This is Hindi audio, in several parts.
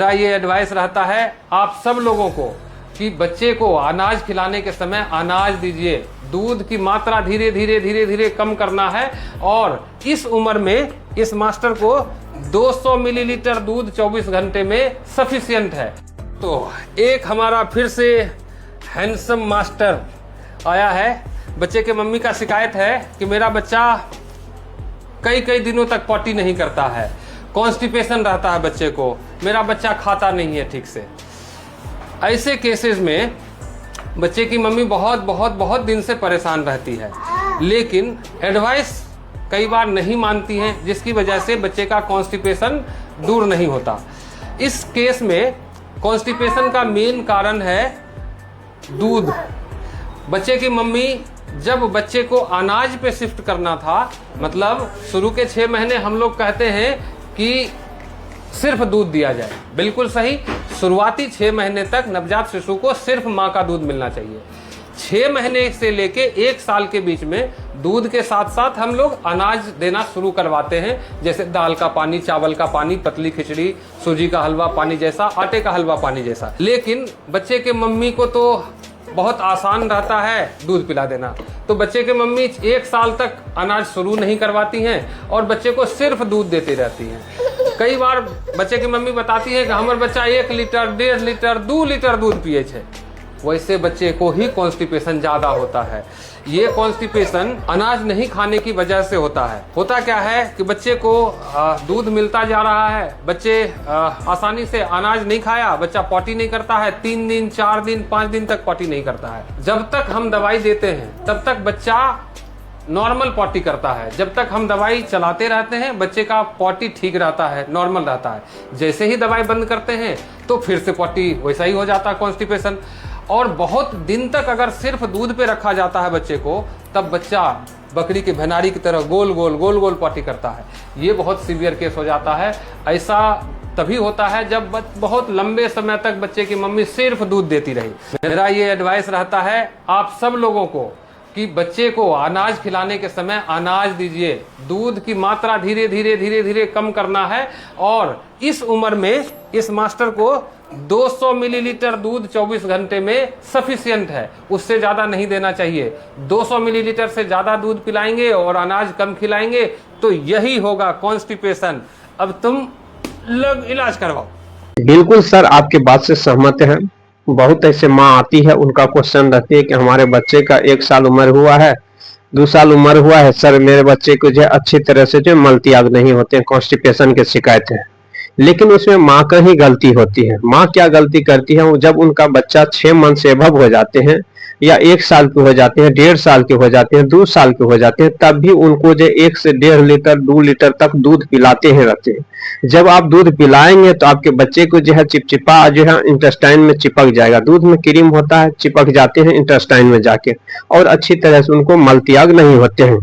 मेरा ये एडवाइस रहता है आप सब लोगों को कि बच्चे को अनाज खिलाने के समय अनाज दीजिए, दूध की मात्रा धीरे धीरे कम करना है। और इस उम्र में इस मास्टर को 200 मिलीलीटर दूध 24 घंटे में सफिशिएंट है। तो एक हमारा फिर से हैंडसम मास्टर आया है। बच्चे के मम्मी का शिकायत है कि मेरा बच्चा कई दिनों तक पॉटी नहीं करता है, कॉन्स्टिपेशन रहता है बच्चे को, मेरा बच्चा खाता नहीं है ठीक से। ऐसे केसेस में बच्चे की मम्मी बहुत दिन से परेशान रहती है, लेकिन एडवाइस कई बार नहीं मानती हैं, जिसकी वजह से बच्चे का कॉन्स्टिपेशन दूर नहीं होता। इस केस में कॉन्स्टिपेशन का मेन कारण है दूध। बच्चे की मम्मी जब बच्चे को अनाज पे शिफ्ट करना था, मतलब शुरू के 6 महीने हम लोग कहते हैं कि सिर्फ दूध दिया जाए, बिल्कुल सही। शुरुआती 6 महीने तक नवजात शिशु को सिर्फ माँ का दूध मिलना चाहिए। 6 महीने से लेके 1 साल के बीच में दूध के साथ साथ हम लोग अनाज देना शुरू करवाते हैं, जैसे दाल का पानी, चावल का पानी, पतली खिचड़ी, सूजी का हलवा पानी जैसा, आटे का हलवा पानी जैसा। लेकिन बच्चे के मम्मी को तो बहुत आसान रहता है दूध पिला देना, तो बच्चे के मम्मी 1 साल तक अनाज शुरू नहीं करवाती हैं और बच्चे को सिर्फ दूध देती रहती हैं। कई बार बच्चे की मम्मी बताती है कि हमारा बच्चा 1 लीटर, 1.5 लीटर, 2 लीटर दूध पिए छे। वैसे बच्चे को ही कॉन्स्टिपेशन ज्यादा होता है। ये कॉन्स्टिपेशन अनाज नहीं खाने की वजह से होता है। होता क्या है कि बच्चे को दूध मिलता जा रहा है, बच्चे आसानी से अनाज नहीं खाया, बच्चा पॉटी नहीं करता है, 3 दिन, 4 दिन, 5 दिन तक पॉटी नहीं करता है। जब तक हम दवाई देते हैं तब तक बच्चा नॉर्मल पॉटी करता है। जब तक हम दवाई चलाते रहते हैं बच्चे का पॉटी ठीक रहता है, नॉर्मल रहता है। जैसे ही दवाई बंद करते हैं तो फिर से पॉटी वैसा ही हो जाता है, कॉन्स्टिपेशन। और बहुत दिन तक अगर सिर्फ दूध पे रखा जाता है बच्चे को, तब बच्चा बकरी के भेनारी की तरह गोल गोल पॉटी करता है। ये बहुत सीवियर केस हो जाता है। ऐसा तभी होता है जब बहुत लंबे समय तक बच्चे की मम्मी सिर्फ दूध देती रही। मेरा ये एडवाइस रहता है आप सब लोगों को कि बच्चे को अनाज खिलाने के समय अनाज दीजिए, दूध की मात्रा धीरे धीरे कम करना है। और इस उम्र में इस मास्टर को 200 मिलीलीटर दूध 24 घंटे में सफिशिएंट है, उससे ज्यादा नहीं देना चाहिए। 200 मिलीलीटर से ज्यादा दूध पिलाएंगे और अनाज कम खिलाएंगे तो यही होगा कॉन्स्टिपेशन। अब तुम लोग इलाज करवाओ। बिल्कुल सर, आपके बात से सहमत हैं। बहुत ऐसे माँ आती है, उनका क्वेश्चन रहती है कि हमारे बच्चे का 1 साल उम्र हुआ है, 2 साल उम्र हुआ है, सर मेरे बच्चे को जो अच्छी तरह से जो मलत्याग नहीं होते हैं, कॉन्स्टिपेशन की शिकायत है। लेकिन उसमें माँ का ही गलती होती है। माँ क्या गलती करती है, जब उनका बच्चा 6 मंथ से एबव हो जाते हैं या 1 साल के हो जाते हैं, 1.5 साल के हो जाते हैं, 2 साल के हो जाते हैं, तब भी उनको जो 1 से 1.5 लीटर, 2 लीटर तक दूध पिलाते हैं रहते हैं। जब आप दूध पिलाएंगे तो आपके बच्चे को जो है चिपचिपा जो है इंटेस्टाइन में चिपक जाएगा। दूध में क्रीम होता है, चिपक जाते हैं इंटेस्टाइन में जाके और अच्छी तरह से उनको मलत्याग नहीं होते हैं।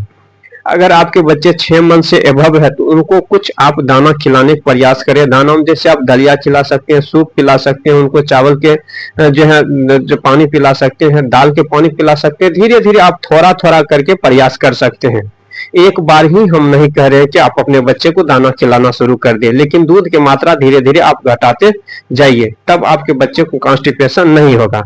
अगर आपके बच्चे 6 मंथ से एबव है तो उनको कुछ आप दाना खिलाने का प्रयास करें। दाना में जैसे आप दलिया खिला सकते हैं, सूप पिला सकते हैं, उनको चावल के जो है जो पानी पिला सकते हैं, दाल के पानी पिला सकते हैं। धीरे धीरे आप थोड़ा करके प्रयास कर सकते हैं। एक बार ही हम नहीं कह रहे कि आप अपने बच्चे को दाना खिलाना शुरू कर दें, लेकिन दूध की मात्रा धीरे धीरे आप घटाते जाइए, तब आपके बच्चे को कॉन्स्टिपेशन नहीं होगा।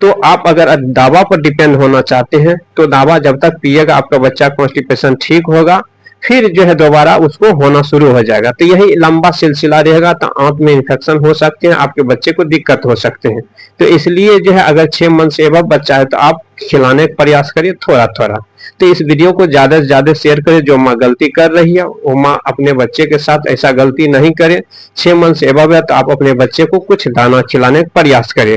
तो आप अगर दवा पर डिपेंड होना चाहते हैं तो दवा जब तक पिएगा आपका बच्चा कॉन्स्टिपेशन ठीक होगा, फिर जो है दोबारा उसको होना शुरू हो जाएगा। तो यही लंबा सिलसिला रहेगा, तो आंत में इन्फेक्शन हो सकते हैं, आपके बच्चे को दिक्कत हो सकते हैं। तो इसलिए जो है अगर 6 मंथ से एबव बच्चा है तो आप खिलाने का प्रयास करिए थोड़ा। तो इस वीडियो को ज्यादा से ज्यादा शेयर करें। जो माँ गलती कर रही है वो माँ अपने बच्चे के साथ ऐसा गलती नहीं करे। 6 मंथ से एबव है तो आप अपने बच्चे को कुछ दाना खिलाने का प्रयास करें।